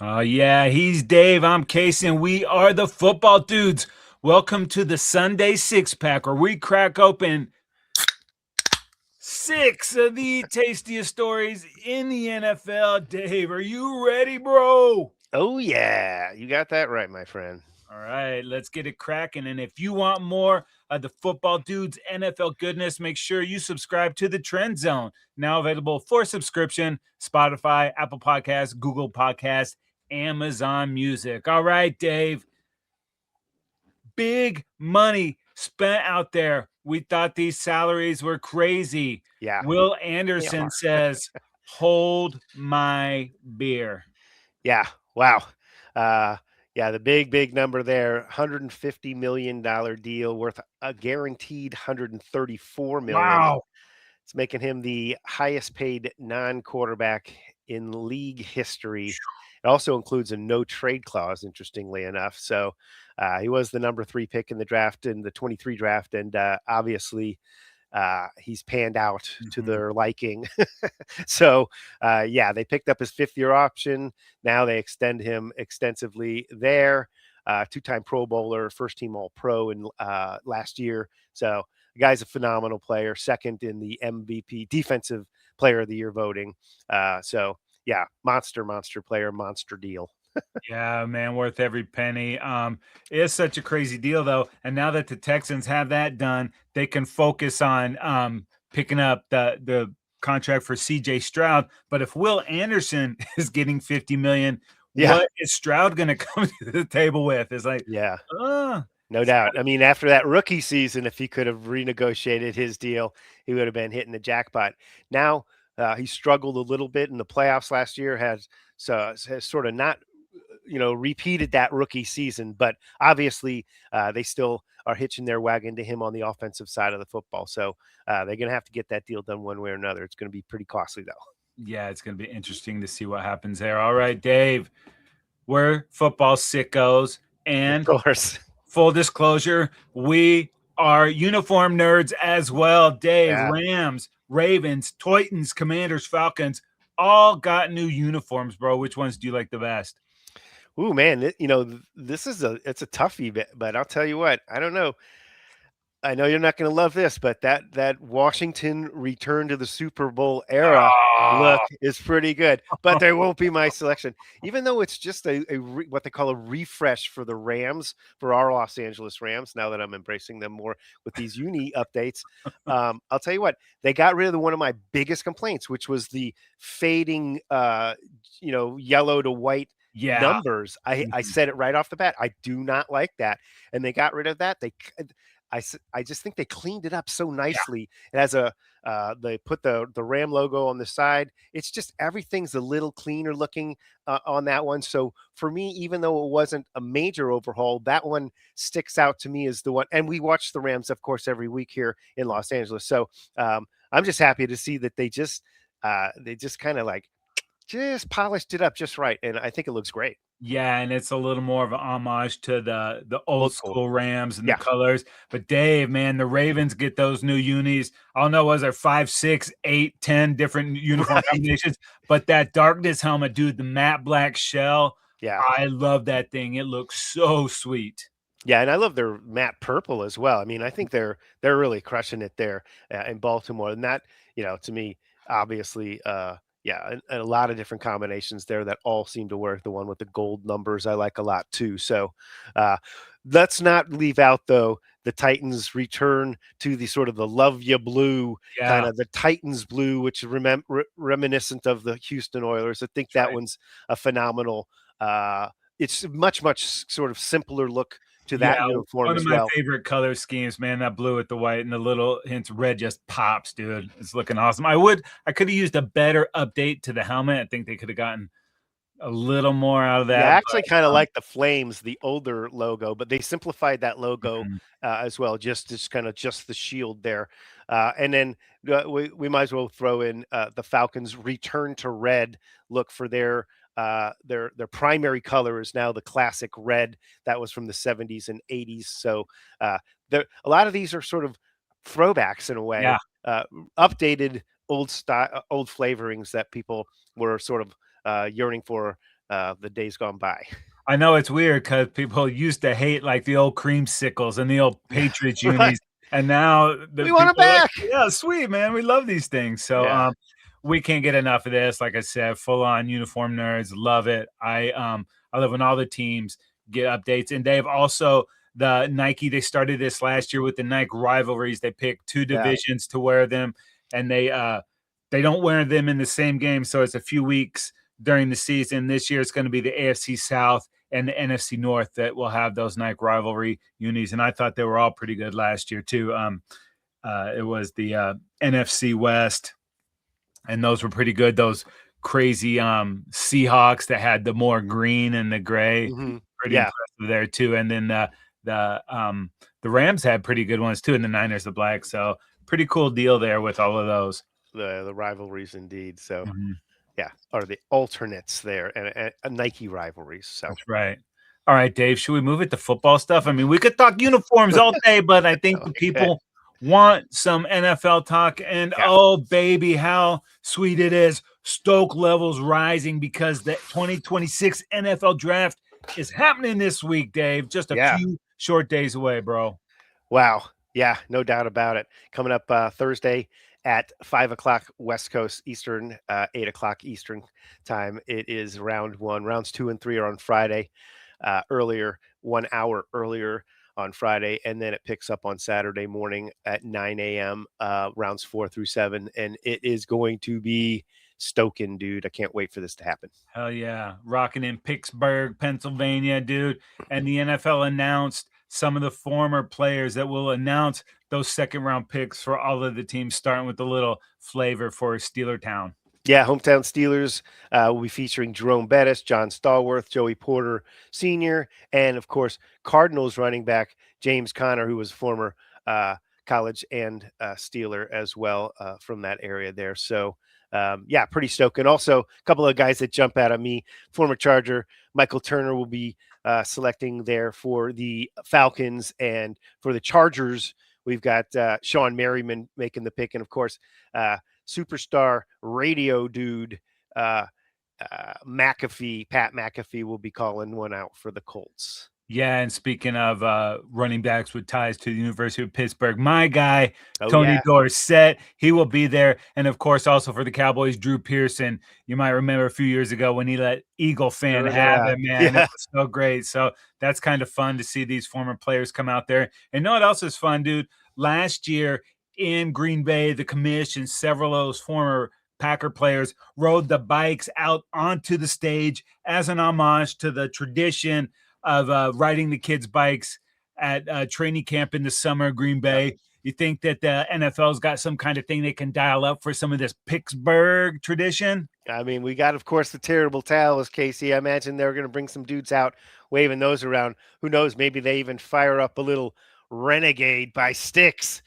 Oh, yeah, he's Dave. I'm Casey, and we are the football dudes. Welcome to the Sunday Six Pack, where we crack open six of the tastiest stories in the NFL. Dave, are you ready, bro? Oh, yeah. You got that right, my friend. All right, let's get it cracking. And if you want more of the football dudes NFL goodness, make sure you subscribe to the Trend Zone. Now available for subscription: Spotify, Apple Podcasts, Google Podcasts, Amazon Music. All right, Dave. Big money spent out there. We thought these salaries were crazy. Yeah, Will they Anderson are. says, "Hold my beer." Yeah. Wow. Uh, yeah, the big number there, $150 million deal worth a guaranteed 134 million. Wow. It's making him the highest paid non-quarterback in league history. It also includes a no trade clause, interestingly enough. So he was the number 3 pick in the draft in the 23 draft, and obviously he's panned out to Mhm. their liking. So, yeah, they picked up his 5th-year option. Now they extend him extensively there. Two-time Pro Bowler, first-team All-Pro in last year. So the guy's a phenomenal player, second in the MVP, Defensive Player of the Year voting. So, yeah, monster player, monster deal. Yeah, man, worth every penny. It's such a crazy deal though. And now that the Texans have that done, they can focus on picking up the contract for CJ Stroud. But if Will Anderson is getting 50 million, Yeah, what is Stroud gonna come to the table with? It's like, yeah. uh No doubt. I mean, after that rookie season, if he could have renegotiated his deal, he would have been hitting the jackpot. Now, he struggled a little bit in the playoffs last year, has sort of not, repeated that rookie season, but obviously they still are hitching their wagon to him on the offensive side of the football. So they're going to have to get that deal done one way or another. It's going to be pretty costly, though. yeah, it's gonna be interesting to see what happens there. All right, Dave, we're football sickos, Of and course. full disclosure, we are uniform nerds as well. Dave, Yeah. Rams, Ravens, Titans, Commanders, Falcons, all got new uniforms, bro. Which ones do you like the best? Ooh, man. This is it's a toughie, but I'll tell you what, I don't know. I know you're not gonna love this, but that Washington return to the Super Bowl era Oh, look is pretty good, but they won't be my selection. Even though it's just what they call a refresh for the Rams, for our Los Angeles Rams, now that I'm embracing them more with these uni updates. I'll tell you what, they got rid of one of my biggest complaints, which was the fading, yellow to white yeah. numbers. I Mhm. said it right off the bat. I do not like that, and they got rid of that. I just think they cleaned it up so Yeah. nicely. It has they put the Ram logo on the side. It's just everything's a little cleaner looking on that one. So for me, even though it wasn't a major overhaul, that one sticks out to me as the one. And we watch the Rams, of course, every week here in Los Angeles. So I'm just happy to see that they just kind of like just polished it up just right, and I think it looks great. Yeah, and it's a little more of an homage to the old Old school, school Rams and the yeah, colors. But Dave, man, the Ravens get those new unis. I don't know, was there 5, 6, 8, 10 different uniform right, combinations? But that darkness helmet, dude, the matte black shell, yeah. I love that thing. It looks so sweet. Yeah, and I love their matte purple as well. I mean, I think they're really crushing it there in Baltimore, and that to me, obviously, yeah, and a lot of different combinations there that all seem to work. The one with the gold numbers I like a lot too. So uh, let's not leave out though the Titans return to the sort of the love ya blue, kind Yeah, of the Titans blue, which is reminiscent of the Houston Oilers. I think that's that right. one's a phenomenal. It's much sort of simpler look to Yeah, that uniform one of as my well. favorite color schemes, man, that blue with the white and the little hints red just pops, dude. It's looking awesome. I could have used a better update to the helmet. I think they could have gotten a little more out of Yeah, I that, actually kinda but, like the flames, the older logo, but they simplified that logo, mhm. as well, just kinda just the shield there. And then, we might as well throw in, the Falcons' return to red look for their primary color is now the classic red that was from the '70s and '80s. So, there a lot of these are sort of throwbacks in a way, Yeah, updated old flavorings that people were sort of, yearning for the days gone by. I know it's weird because people used to hate like the old creamsicles and the old Patriots Right. unis, and now the We want people it are like, back. "Yeah, sweet man, we love these things." So, Yeah. we can't get enough of this. Like I said, full on uniform nerds, love it. I love when all the teams get updates, and they've also the Nike. They started this last year with the Nike rivalries. They pick two Yeah. divisions to wear them, and they don't wear them in the same game, so it's a few weeks during the season. This year, it's going to be the AFC South and the NFC North that will have those Nike rivalry unis. And I thought they were all pretty good last year too. It was the NFC West, and those were pretty good. Those crazy Seahawks that had the more green and the gray, pretty Yeah. impressive there too. And then the Rams had pretty good ones too, and the Niners the black. So pretty cool deal there with all of those. The rivalries indeed. So Mhm. yeah, or the alternates there, and Nike rivalries. So That's right. All right, Dave, should we move it to football stuff? I mean, we could talk uniforms all day, but I think the okay. people want some NFL talk. And Yeah. oh, baby, how sweet it is. Stoke levels rising because the 2026 NFL draft is happening this week, Dave. Just a Yeah. few short days away, bro. Wow. Yeah, no doubt about it. Coming up Thursday at 5 o'clock West Coast Eastern, 8 o'clock Eastern time. It is round one. Rounds 2 and 3 are on Friday, earlier, 1 hour earlier on Friday, and then it picks up on Saturday morning at 9 a.m. Rounds 4 through 7, and it is going to be stoking, dude. I can't wait for this to happen. Hell yeah. Rocking in Pittsburgh, Pennsylvania, dude. And the NFL announced some of the former players that will announce those second round picks for all of the teams, starting with a little flavor for Steeler Town. Yeah, hometown Steelers will be featuring Jerome Bettis, John Stallworth, Joey Porter Sr., and of course, Cardinals running back James Conner, who was former college and Steeler as well from that area there. So, yeah, pretty stoked. And also, a couple of guys that jump out at me. Former Charger Michael Turner will be selecting there for the Falcons, and for the Chargers, we've got Sean Merriman making the pick, and of course, superstar radio dude Pat McAfee will be calling one out for the Colts. Yeah, and speaking of running backs with ties to the University of Pittsburgh, my guy, Oh, Tony yeah. Dorsett, he will be there. And of course, also for the Cowboys, Drew Pearson. You might remember a few years ago when he let Eagle fan have Yeah. it, man. It was so great. So that's kind of fun to see these former players come out there. And you know what else is fun, dude? Last year in Green Bay, the commission, several of those former Packer players rode the bikes out onto the stage as an homage to the tradition of riding the kids' bikes at training camp in the summer, Green Bay. Yep. You think that the NFL's got some kind of thing they can dial up for some of this Pittsburgh tradition? I mean, we got, of course, the terrible towels, Casey. I imagine they're going to bring some dudes out waving those around. Who knows? Maybe they even fire up a little Renegade by Styx,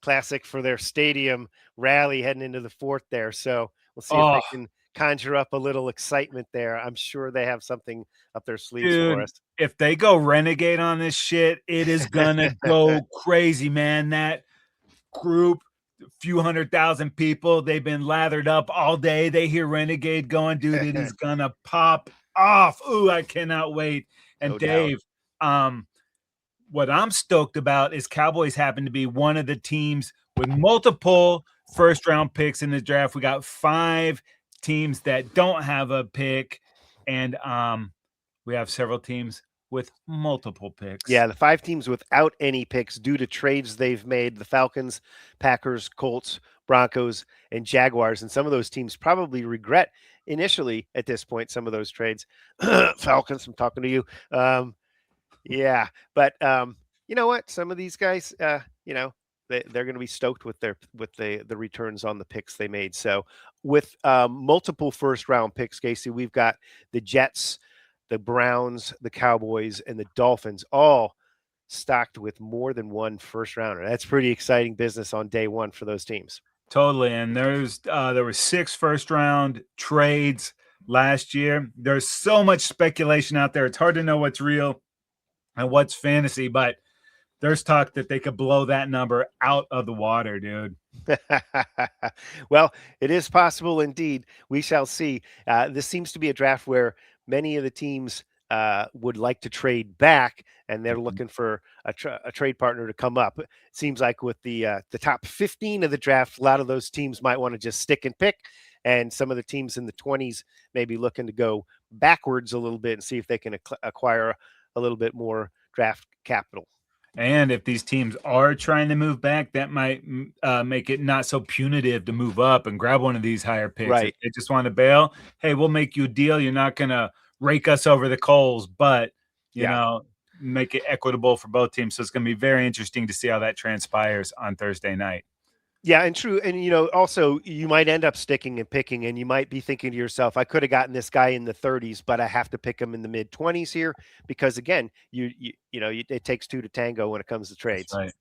classic for their stadium rally heading into the fourth there. So we'll see if they can conjure up a little excitement there. I'm sure they have something up their sleeves for us. If they go Renegade on this shit, it is gonna go crazy, man. That group, a few 100,000 people, they've been lathered up all day. They hear Renegade going, dude, it is gonna pop off. Ooh, I cannot wait. And No Dave, what I'm stoked about is Cowboys happen to be one of the teams with multiple first round picks in the draft. We got 5 teams that don't have a pick, and we have several teams with multiple picks. Yeah, the 5 teams without any picks due to trades they've made: the Falcons, Packers, Colts, Broncos, and Jaguars. And some of those teams probably regret initially at this point some of those trades. Falcons, I'm talking to you. Yeah, but you know what? Some of these guys, you know, they're going to be stoked with the returns on the picks they made. So with multiple first round picks, Casey, we've got the Jets, the Browns, the Cowboys, and the Dolphins all stocked with more than one first rounder. That's pretty exciting business on day one for those teams. Totally. And there were 6 first round trades last year. There's so much speculation out there. It's hard to know what's real and what's fantasy, but there's talk that they could blow that number out of the water, dude. Well, it is possible indeed. We shall see. This seems to be a draft where many of the teams would like to trade back, and they're Mhm. looking for a trade partner to come up. It seems like with the top 15 of the draft, a lot of those teams might want to just stick and pick, and some of the teams in the 20s may be looking to go backwards a little bit and see if they can acquire a little bit more draft capital. And if these teams are trying to move back, that might make it not so punitive to move up and grab one of these higher picks. If Right. they just want to bail, hey, we'll make you a deal. You're not going to rake us over the coals, but you Yeah. know, make it equitable for both teams. So it's going to be very interesting to see how that transpires on Thursday night. Yeah, and true. And also you might end up sticking and picking, and you might be thinking to yourself, I could have gotten this guy in the 30s, but I have to pick him in the mid 20s here because again, it takes two to tango when it comes to That's trades. right.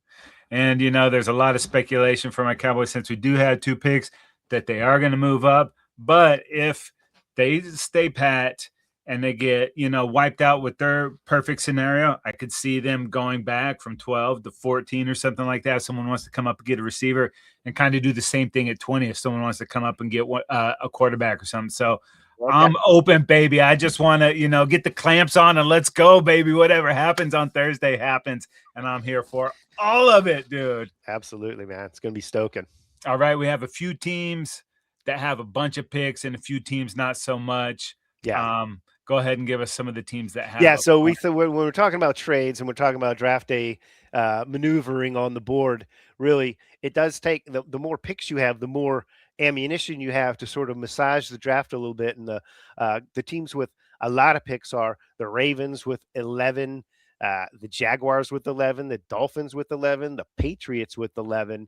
And there's a lot of speculation for my Cowboys since we do have two picks that they are going to move up. But if they stay pat and they get, wiped out with their perfect scenario, I could see them going back from 12 to 14 or something like that. If someone wants to come up and get a receiver and kind of do the same thing at 20 if someone wants to come up and get a quarterback or something. So Okay. I'm open, baby. I just want to, get the clamps on and let's go, baby. Whatever happens on Thursday happens. And I'm here for all of it, dude. Absolutely, man. It's going to be stoking. All right. We have a few teams that have a bunch of picks and a few teams not so much. Yeah. Go ahead and give us some of the teams that have Yeah. a So bunch. when we're talking about trades and we're talking about draft day maneuvering on the board, really, it does take the more picks you have, the more ammunition you have to sort of massage the draft a little bit. And the teams with a lot of picks are the Ravens with 11, the Jaguars with 11, the Dolphins with 11, the Patriots with 11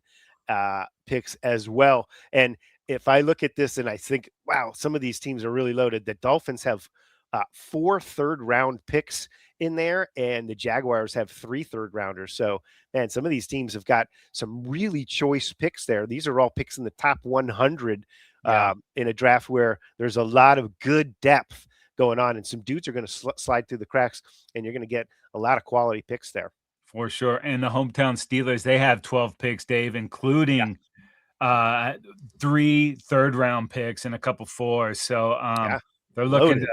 picks as well. And if I look at this and I think, wow, some of these teams are really loaded. The Dolphins have 4 third-round picks in there, and the Jaguars have 3 third-rounders. So, man, some of these teams have got some really choice picks there. These are all picks in the top 100 Yeah, in a draft where there's a lot of good depth going on, and some dudes are going to slide through the cracks, and you're going to get a lot of quality picks there. for sure. And the hometown Steelers, they have 12 picks, Dave, Yeah, including 3 third-round picks and a couple fours. So yeah, they're looking to loaded.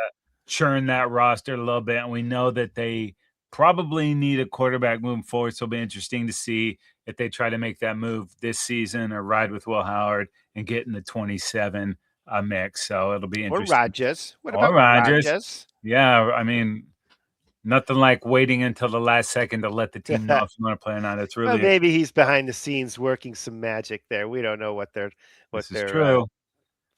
churn that roster a little bit, and we know that they probably need a quarterback moving forward. So it'll be interesting to see if they try to make that move this season or ride with Will Howard and get in the 27 mix. So it'll be Or interesting. Rodgers. What Or about Rodgers. Rodgers? Yeah, I mean, nothing like waiting until the last second to let the team know if you want to play or not. It's Well, really maybe he's behind the scenes working some magic there. We don't know what this is their true.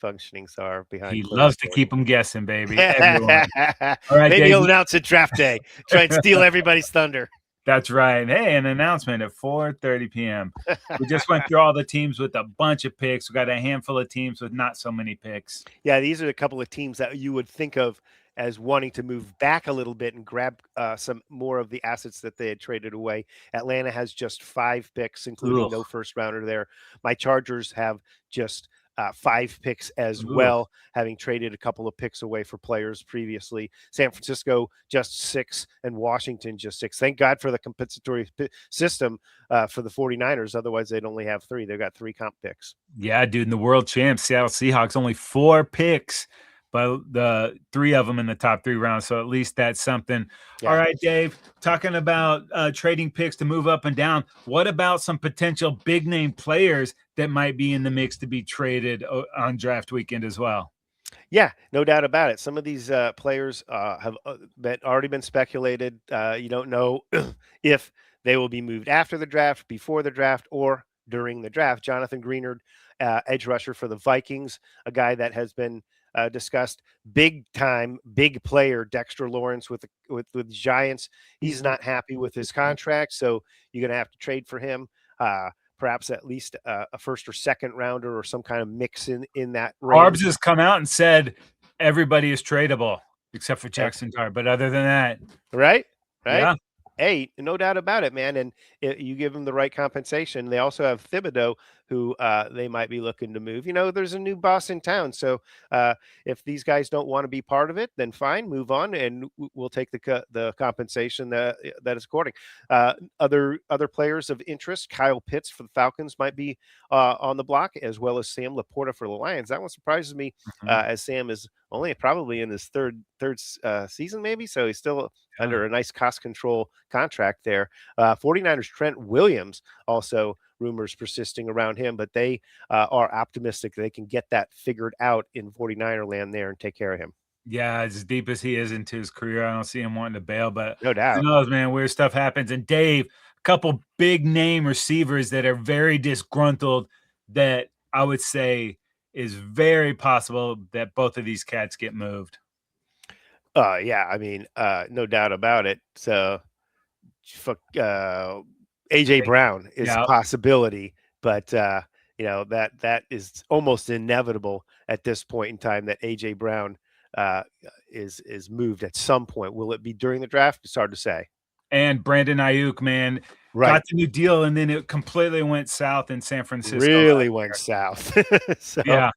functionings are behind He closed loves to doors. keep them guessing, baby. Everyone. All right, Maybe Dave. he'll announce it draft day. Try and steal everybody's thunder. That's right. Hey, an announcement at 4:30 p.m. We just went through all the teams with a bunch of picks. We got a handful of teams with not so many picks. Yeah, these are a couple of teams that you would think of as wanting to move back a little bit and grab some more of the assets that they had traded away. Atlanta has just 5 picks, including no Ugh. first rounder there. My Chargers have just 5 picks as Ugh. well, having traded a couple of picks away for players previously. San Francisco just 6, and Washington just 6. Thank God for the compensatory system for the 49ers. Otherwise, they'd only have 3. They've got 3 comp picks. Yeah, dude. And the world champs, Seattle Seahawks, only 4 picks, but the 3 of them in the top 3 rounds. So at least that's something. All Yeah. right, Dave. Talking about trading picks to move up and down. What about some potential big name players that might be in the mix to be traded on draft weekend as well? Yeah, no doubt about it. Some of these players have already been speculated. You don't know if they will be moved after the draft, before the draft, or during the draft. Jonathan Greenard, edge rusher for the Vikings, a guy that has been discussed. Big time, big player, Dexter Lawrence with Giants. He's not happy with his contract, so you're going to have to trade for him. Perhaps at least a first or second rounder or some kind of mix in that range. Harbs has come out and said everybody is tradable except for Eh, Jackson Dart. But other than that, Right? Right? yeah, Hey, no doubt about it, man. And you give them the right compensation. They also have Thibodeau, who they might be looking to move. There's a new boss in town. So if these guys don't want to be part of it, then fine, move on, and we'll take the compensation that is according. Other players of interest, Kyle Pitts for the Falcons might be on the block, as well as Sam Laporta for the Lions. That one surprises me, mhm, as Sam is only probably in his third season, maybe. So he's still Yeah. under a nice cost control contract there. 49ers Trent Williams also rumors persisting around him, but they are optimistic they can get that figured out in 49er land there and take care of him. Yeah, as deep as he is into his career, I don't see him wanting to bail, but No who doubt. knows, man? Weird stuff happens. And Dave, a couple big name receivers that are very disgruntled that I would say is very possible that both of these cats get moved. Yeah, I mean, no doubt about it. So, fuck, AJ Brown is a Yeah. possibility, but that is almost inevitable at this point in time that AJ Brown uh, is moved at some point. Will it be during the draft? It's hard to say. And Brandon Ayuk, man, got Right, the new deal, and then it completely went south in San Francisco really last went year. south. So Yeah.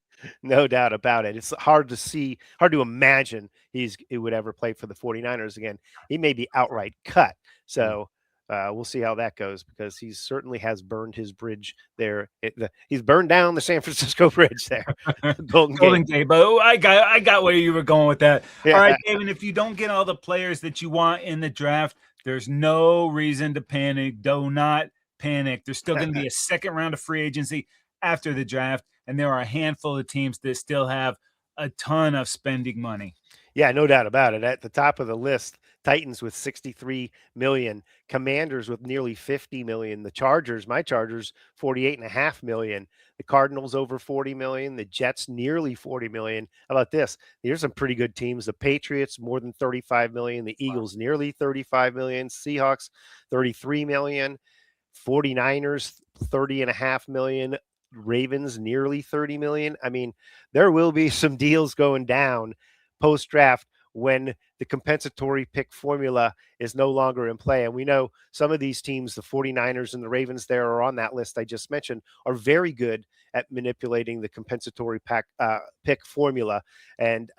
no doubt about it. It's hard to imagine he would ever play for the 49ers again. He may be outright cut. So we'll see how that goes because he certainly has burned his bridge there. He's burned down the San Francisco Bridge there, Golden Gate. Golden Gate, but I got where you were going with that. All Yeah, right, David, if you don't get all the players that you want in the draft, there's no reason to panic. Do not panic. There's still going to be a second round of free agency after the draft, and there are a handful of teams that still have a ton of spending money. yeah, no doubt about it. At the top of the list, Titans with 63 million, Commanders with nearly 50 million, the Chargers, my Chargers, 48.5 million, the Cardinals over 40 million, the Jets nearly 40 million. How about this? Here's some pretty good teams. The Patriots more than 35 million, the Eagles nearly 35 million, Seahawks 33 million, 49ers 30.5 million, Ravens nearly 30 million. I mean, there will be some deals going down post draft when the compensatory pick formula is no longer in play. And we know some of these teams, the 49ers and the Ravens there are on that list I just mentioned, are very good at manipulating the compensatory pick formula. And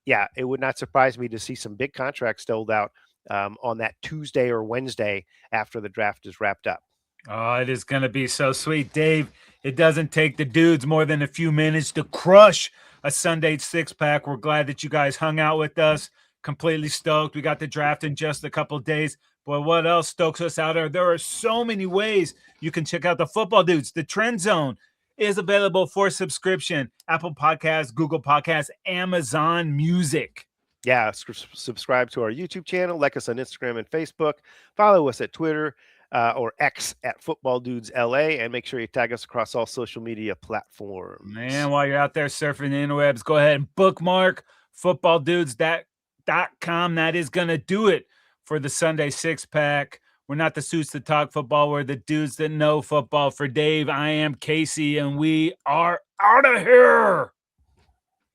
yeah, it would not surprise me to see some big contracts doled out on that Tuesday or Wednesday after the draft is wrapped up. Oh, it is going to be so sweet, Dave. It doesn't take the dudes more than a few minutes to crush a Sunday six pack. We're glad that you guys hung out with us. Completely stoked. We got the draft in just a couple days. Boy, what else stokes us out there? There are so many ways you can check out the football dudes. The Trend Zone is available for subscription. Apple Podcasts, Google Podcasts, Amazon Music. Yeah, subscribe to our YouTube channel, like us on Instagram and Facebook, follow us at Twitter or X at Football Dudes LA, and make sure you tag us across all social media platforms. Man, while you're out there surfing the interwebs, go ahead and bookmark footballdudes.com. That is going to do it for the Sunday six pack. We're not the suits that talk football. We're the dudes that know football. For Dave, I am Casey, and we are out of here.